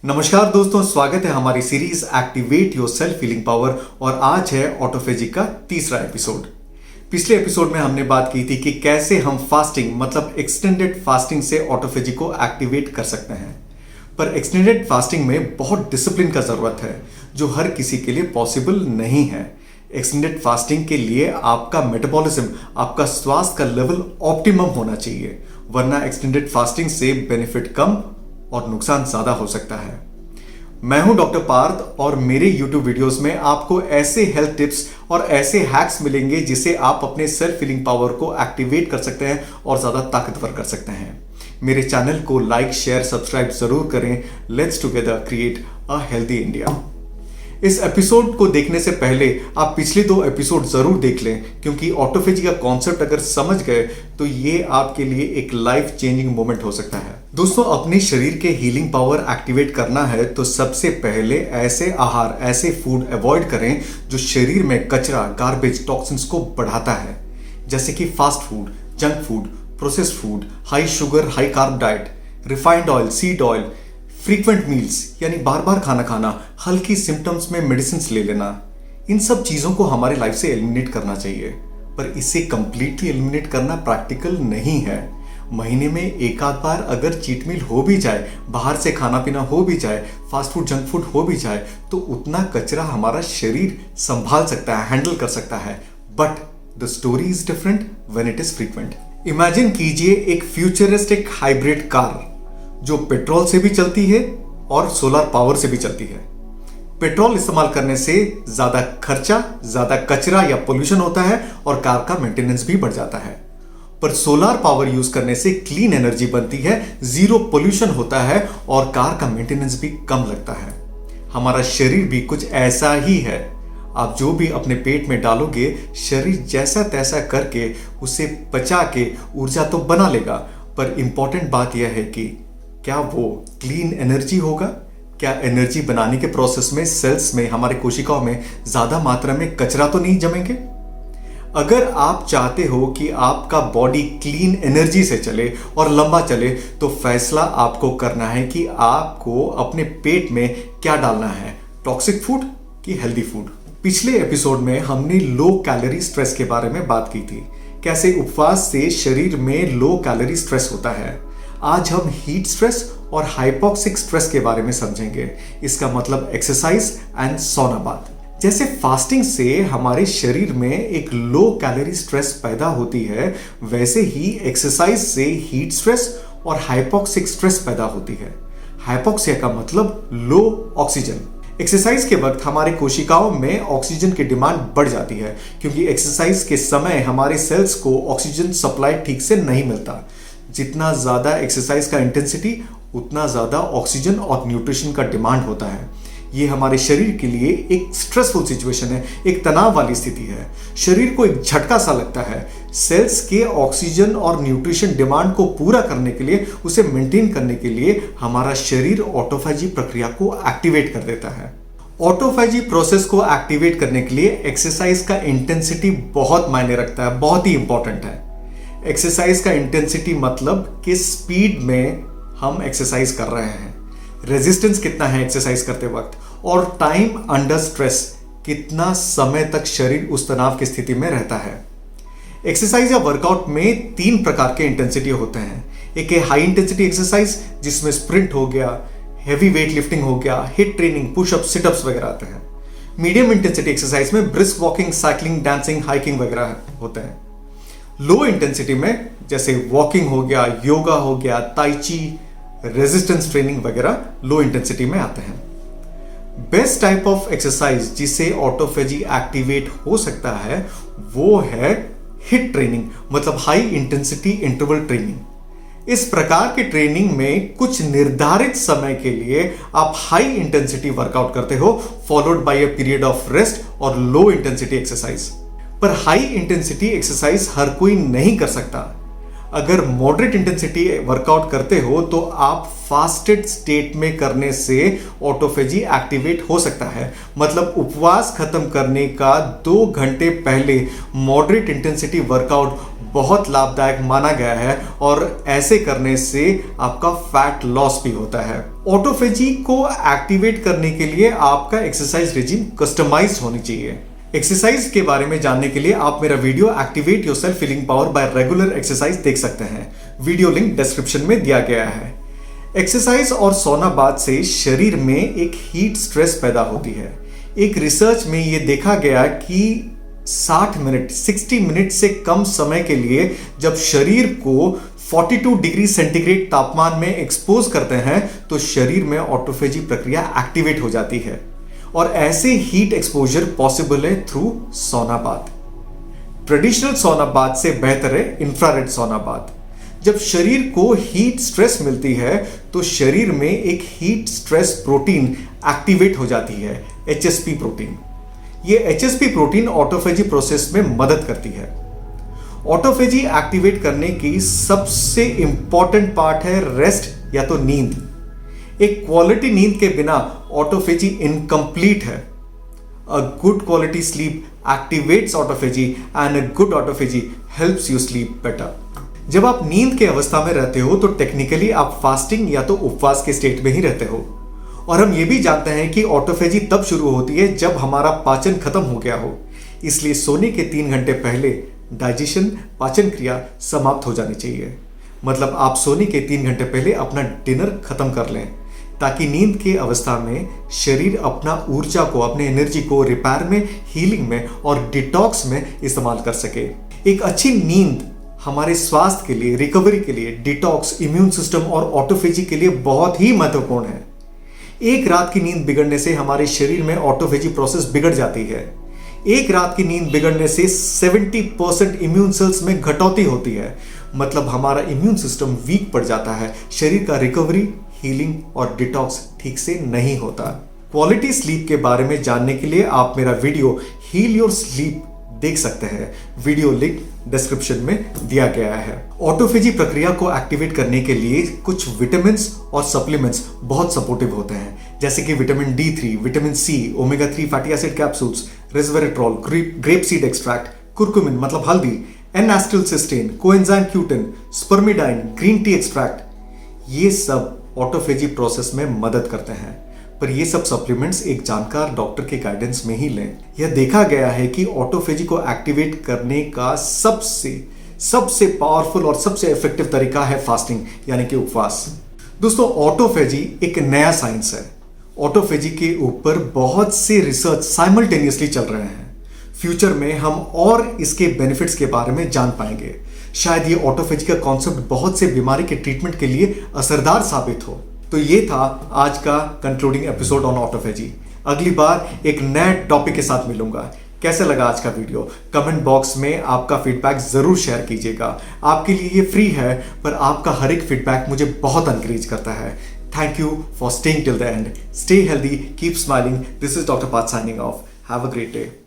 नमस्कार दोस्तों, स्वागत है हमारी series activate your self healing power और आज है ऑटोफेजी का तीसरा एपिसोड। पिछले एपिसोड में हमने बात की थी कि कैसे हम फास्टिंग मतलब एक्सटेंडेड फास्टिंग से ऑटोफेजी को एक्टिवेट कर सकते हैं। पर एक्सटेंडेड फास्टिंग में बहुत डिसिप्लिन का जरूरत है जो हर किसी के लिए पॉसिबल नहीं है। एक्सटेंडेड फास्टिंग के लिए आपका मेटाबॉलिज्म, आपका स्वास्थ्य का लेवल ऑप्टिमम होना चाहिए, वरना एक्सटेंडेड फास्टिंग से बेनिफिट कम और नुकसान ज्यादा हो सकता है। मैं हूं डॉक्टर पार्थ और मेरे YouTube वीडियोस में आपको ऐसे हेल्थ टिप्स और ऐसे हैक्स मिलेंगे जिसे आप अपने सेल्फ हीलिंग पावर को एक्टिवेट कर सकते हैं और ज्यादा ताकतवर कर सकते हैं। मेरे चैनल को लाइक, शेयर, सब्सक्राइब जरूर करें। Let's together create a healthy India. इस एपिसोड को देखने से पहले आप पिछले 2 एपिसोड जरूर देख लें, क्योंकि ऑटोफेजी का कॉन्सेप्ट अगर समझ गए तो ये आपके लिए एक लाइफ चेंजिंग मोमेंट हो सकता है। दोस्तों, अपने शरीर के हीलिंग पावर एक्टिवेट करना है तो सबसे पहले ऐसे आहार, ऐसे फूड अवॉइड करें जो शरीर में कचरा, गार्बेज, टॉक्सिन्स को बढ़ाता है, जैसे कि fast food, junk food, processed food, high sugar high carb diet, refined oil, seed oil, frequent meals यानी बार बार खाना खाना, हल्की सिम्टम्स में मेडिसिन ले लेना। इन सब चीजों को हमारे लाइफ से एलिमिनेट करना चाहिए, पर इसे कंप्लीटली एलिमिनेट करना प्रैक्टिकल नहीं है। महीने में एक आध बार अगर चीट मील हो भी जाए, बाहर से खाना पीना हो भी जाए, फास्ट फूड, जंक फूड हो भी जाए, तो उतना कचरा हमारा शरीर संभाल सकता है, हैंडल कर सकता है। But the story is different when it is frequent. Imagine कीजिए एक फ्यूचरिस्टिक हाइब्रिड कार जो पेट्रोल से भी चलती है और सोलर पावर से भी चलती है। पेट्रोल इस्तेमाल करने से ज्यादा खर्चा, ज्यादा कचरा या पोल्यूशन होता है और कार का मेंटेनेंस भी बढ़ जाता है। पर सोलर पावर यूज करने से क्लीन एनर्जी बनती है, जीरो पोल्यूशन होता है और कार का मेंटेनेंस भी कम लगता है। हमारा शरीर भी कुछ ऐसा ही है। आप जो भी अपने पेट में डालोगे, शरीर जैसा तैसा करके उसे पचा के ऊर्जा तो बना लेगा, पर इंपॉर्टेंट बात यह है कि क्या वो क्लीन एनर्जी होगा? क्या एनर्जी बनाने के प्रोसेस में सेल्स में, हमारे कोशिकाओं में ज्यादा मात्रा में कचरा तो नहीं जमेंगे? अगर आप चाहते हो कि आपका बॉडी क्लीन एनर्जी से चले और लंबा चले, तो फैसला आपको करना है कि आपको अपने पेट में क्या डालना है, टॉक्सिक फूड कि हेल्दी फूड। पिछले एपिसोड में हमने लो कैलोरी स्ट्रेस के बारे में बात की थी, कैसे उपवास से शरीर में लो कैलोरी स्ट्रेस होता है। आज हम हीट स्ट्रेस और हाइपोक्सिक स्ट्रेस के बारे में समझेंगे। इसका मतलब एक्सरसाइज एंड सौना बाथ। जैसे फास्टिंग से हमारे शरीर में एक लो कैलोरी स्ट्रेस पैदा होती है, वैसे ही एक्सरसाइज से हीट स्ट्रेस और हाइपोक्सिक स्ट्रेस पैदा होती है। हाइपोक्सिया का मतलब लो ऑक्सीजन। एक्सरसाइज के वक्त हमारे कोशिकाओं में ऑक्सीजन की डिमांड बढ़ जाती है, क्योंकि एक्सरसाइज के समय हमारे सेल्स को ऑक्सीजन सप्लाई ठीक से नहीं मिलता। जितना ज्यादा एक्सरसाइज का इंटेंसिटी, उतना ज्यादा ऑक्सीजन और न्यूट्रिशन का डिमांड होता है। ये हमारे शरीर के लिए एक स्ट्रेसफुल सिचुएशन है, एक तनाव वाली स्थिति है। शरीर को एक झटका सा लगता है। सेल्स के ऑक्सीजन और न्यूट्रिशन डिमांड को पूरा करने के लिए, उसे मेंटेन करने के लिए हमारा शरीर ऑटोफेजी प्रक्रिया को एक्टिवेट कर देता है। ऑटोफेजी प्रोसेस को एक्टिवेट करने के लिए एक्सरसाइज का इंटेंसिटी बहुत मायने रखता है, बहुत ही इंपॉर्टेंट है। एक्सरसाइज का इंटेंसिटी मतलब किस स्पीड में हम एक्सरसाइज कर रहे हैं, रेजिस्टेंस कितना है एक्सरसाइज करते वक्त, और टाइम अंडर स्ट्रेस, कितना समय तक शरीर उस तनाव की स्थिति में रहता है। एक्सरसाइज या वर्कआउट में 3 प्रकार के इंटेंसिटी होते हैं। एक है हाई इंटेंसिटी एक्सरसाइज, जिसमें स्प्रिंट हो गया, हेवी वेट लिफ्टिंग हो गया, हिट ट्रेनिंग, पुशअप, सिटअप्स वगैरह आते हैं। मीडियम इंटेंसिटी एक्सरसाइज में brisk walking, cycling, dancing, hiking वगैरह होते हैं। लो इंटेंसिटी में जैसे वॉकिंग हो गया, योगा हो गया, ताई ची, रेजिस्टेंस ट्रेनिंग वगैरह लो इंटेंसिटी में आते हैं। बेस्ट टाइप ऑफ एक्सरसाइज जिससे ऑटोफेजी एक्टिवेट हो सकता है वो है हिट ट्रेनिंग, मतलब हाई इंटेंसिटी इंटरवल ट्रेनिंग। इस प्रकार के ट्रेनिंग में कुछ निर्धारित समय के लिए आप हाई इंटेंसिटी वर्कआउट करते हो, followed by a period of rest और लो इंटेंसिटी एक्सरसाइज। पर हाई इंटेंसिटी एक्सरसाइज हर कोई नहीं कर सकता। अगर मॉडरेट इंटेंसिटी वर्कआउट करते हो तो आप फास्टेड स्टेट में करने से ऑटोफेजी एक्टिवेट हो सकता है। मतलब उपवास खत्म करने का 2 घंटे पहले मॉडरेट इंटेंसिटी वर्कआउट बहुत लाभदायक माना गया है और ऐसे करने से आपका फैट लॉस भी होता है। ऑटोफेजी को एक्टिवेट करने के लिए आपका एक्सरसाइज रिजीम कस्टमाइज्ड होनी चाहिए। एक्सरसाइज के बारे में जानने के लिए आप मेरा video activate yourself feeling power bye regular exercise देख सकते हैं। वीडियो लिंक डिस्क्रिप्शन में दिया गया है। एक्सरसाइज और सोना बाद से शरीर में एक हीट स्ट्रेस पैदा होती है। एक रिसर्च में यह देखा गया कि 60 मिनट से कम समय के लिए जब शरीर को 42 डिग्री सेंटीग्रेड तापमान में एक्सपोज करते हैं तो शरीर में ऑटोफेजी प्रक्रिया एक्टिवेट हो जाती है और ऐसे हीट एक्सपोजर पॉसिबल है थ्रू सौना बाथ। ट्रेडिशनल सौना बाथ से बेहतर है इंफ्रारेड सौना बाथ। जब शरीर को हीट स्ट्रेस मिलती है तो शरीर में एक हीट स्ट्रेस प्रोटीन एक्टिवेट हो जाती है, HSP प्रोटीन। ये HSP प्रोटीन ऑटोफेजी प्रोसेस में मदद करती है। ऑटोफेजी एक्टिवेट करने की सबसे इंपॉर्टेंट पार्ट है रेस्ट या तो नींद। एक क्वालिटी नींद के बिना ऑटोफेजी इनकम्प्लीट है। A good quality sleep activates autophagy and a good autophagy helps you sleep better. जब आप नींद के अवस्था में रहते हो तो टेक्निकली आप फास्टिंग या तो उपवास के स्टेट में ही रहते हो। और हम ये भी जानते हैं कि ऑटोफेजी तब शुरू होती है जब हमारा पाचन खत्म हो गया हो। इसलिए सोने के 3 घंटे पहले डाइजेशन पाचन क्रिया समाप्त हो जानी चाहिए। मतलब आप सोने के 3 घंटे पहले अपना डिनर खत्म कर लें ताकि नींद के अवस्था में शरीर अपना ऊर्जा को, अपने एनर्जी को रिपेयर में, हीलिंग में और डिटॉक्स में इस्तेमाल कर सके। एक अच्छी नींद हमारे स्वास्थ्य के लिए, रिकवरी के लिए, डिटॉक्स, इम्यून सिस्टम और ऑटोफेजी के लिए बहुत ही महत्वपूर्ण है। एक रात की नींद बिगड़ने से हमारे शरीर में ऑटोफेजी प्रोसेस बिगड़ जाती है। एक रात की नींद बिगड़ने से 70% इम्यून सेल्स में घटौती होती है। मतलब हमारा इम्यून सिस्टम वीक पड़ जाता है, शरीर का रिकवरी, हीलिंग और डिटॉक्स ठीक से नहीं होता। क्वालिटी स्लीप के बारे में जानने के लिए आप मेरा वीडियो हील योर स्लीप देख सकते हैं। वीडियो लिंक डिस्क्रिप्शन में दिया गया है। ऑटोफेजी प्रक्रिया को एक्टिवेट करने के लिए कुछ विटामिन और सप्लीमेंट्स बहुत सपोर्टिव होते हैं, जैसे कि vitamin D3, vitamin C, omega 3 fatty acid capsules, resveratrol, grape seed extract, curcumin मतलब हल्दी, N-acetylcysteine, coenzyme Q10, spermidine, green tea extract, ये सब ऑटोफेजी प्रोसेस में मदद करते हैं। पर ये सब सप्लीमेंट्स एक जानकार डॉक्टर के गाइडेंस में ही लें। यह देखा गया है कि ऑटोफेजी को एक्टिवेट करने का सबसे पावरफुल और सबसे इफेक्टिव तरीका है फास्टिंग यानी कि उपवास। दोस्तों, ऑटोफेजी एक नया साइंस है। ऑटोफेजी के ऊपर बहुत से रिसर्च साइमल्टेनियसली चल रहे हैं। फ्यूचर में हम और इसके बेनिफिट्स के बारे में जान पाएंगे। शायद ये ऑटोफेजी का कॉन्सेप्ट बहुत से बीमारी के ट्रीटमेंट के लिए असरदार साबित हो। तो ये था आज का कंक्लूडिंग एपिसोड ऑन ऑटोफेजी। अगली बार एक नए टॉपिक के साथ मिलूंगा। कैसे लगा आज का वीडियो? कमेंट बॉक्स में आपका फीडबैक जरूर शेयर कीजिएगा। आपके लिए ये फ्री है, पर आपका हर एक फीडबैक मुझे बहुत एनकरेज करता है। Thank you for staying till the end. Stay healthy, keep smiling. This is doctor Parth signing off. Have a great day.